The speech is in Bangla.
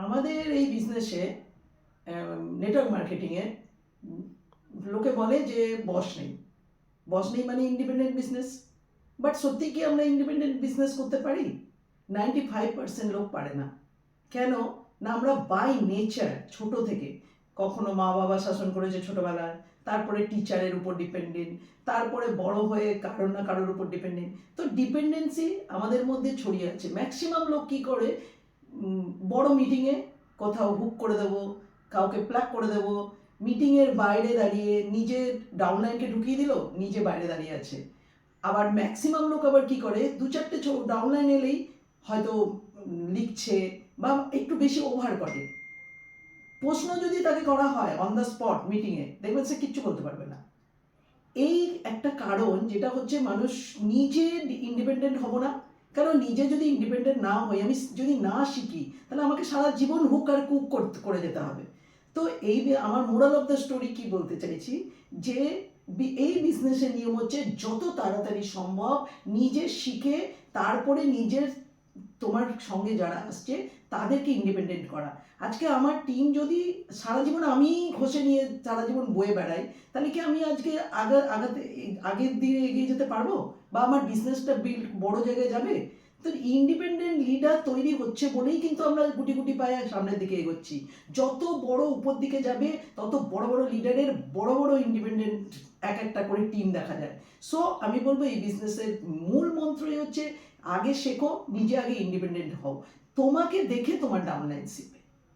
আমাদের এই বিজনেসে নেটওয়ার্ক মার্কেটিংয়ে লোকে বলে যে বস নেই মানে ইন্ডিপেন্ডেন্ট বিজনেস। বাট সত্যি কি আমরা ইন্ডিপেন্ডেন্ট বিজনেস করতে পারি? 95% লোক পারে না। কেন না, আমরা বাই নেচার ছোট থেকে কখনো মা বাবা শাসন করেছে ছোটবেলায়, তারপরে টিচারের উপর ডিপেন্ডেন্ট, তারপরে বড় হয়ে কারোর না কারোর উপর ডিপেন্ডেন্ট। তো ডিপেন্ডেন্সি আমাদের মধ্যে ছড়িয়ে আছে। ম্যাক্সিমাম লোক কী করে, বড় মিটিংয়ে কোথাও হুক করে দেবো, কাউকে প্লাগ করে দেবো, মিটিংয়ের বাইরে দাঁড়িয়ে নিজে ডাউনলাইনকে ঢুকিয়ে দিল, নিজে বাইরে দাঁড়িয়ে আছে। আবার ম্যাক্সিমাম লোক আবার কী করে, দু চারটে ডাউনলাইন এলেই হয়তো লিখছে বা একটু বেশি ওভার করে। প্রশ্ন যদি তাকে করা হয় অন দ্য স্পট মিটিংয়ে, দেখবেন সে কিচ্ছু বলতে পারবে না। এই একটা কারণ, যেটা হচ্ছে মানুষ নিজে ইন্ডিপেন্ডেন্ট হব না। কারণ নিজে যদি ইন্ডিপেন্ডেন্ট না হই, আমি যদি না শিখি, তাহলে আমাকে সারা জীবন হুক আর কুক করে যেতে হবে। তো এই আমার মোরাল অফ দ্য স্টোরি কি বলতে চাইছি, যে এই বিজনেসের নিয়ম হচ্ছে যত তাড়াতাড়ি সম্ভব নিজে শিখে তারপরে নিজের, তোমার সঙ্গে যারা আসছে তাদেরকে ইন্ডিপেন্ডেন্ট করা। আজকে আমার টিম যদি সারা জীবন আমি ঘষে নিয়ে সারা জীবন বয়ে বেড়াই, তাহলে কি আমি আজকে আগের দিকে এগিয়ে যেতে পারবো, বা আমার বিজনেসটা বড় জায়গায় যাবে? তো ইন্ডিপেন্ডেন্ট লিডার তৈরি হচ্ছে বলেই কিন্তু আমরা গুটি গুটি পায়ে সামনের দিকে এগোচ্ছি। যত বড় উপর দিকে যাবে, তত বড় বড় লিডারের বড় বড় ইন্ডিপেন্ডেন্ট একটা করে টিম দেখা যায়। সো আমি বলবো এই বিজনেসের মূল মন্ত্রই হচ্ছে আগে শেখো, নিজে আগে ইন্ডিপেন্ডেন্ট হও, তোমাকে দেখে তোমার ডাউনলাইন শিখবে।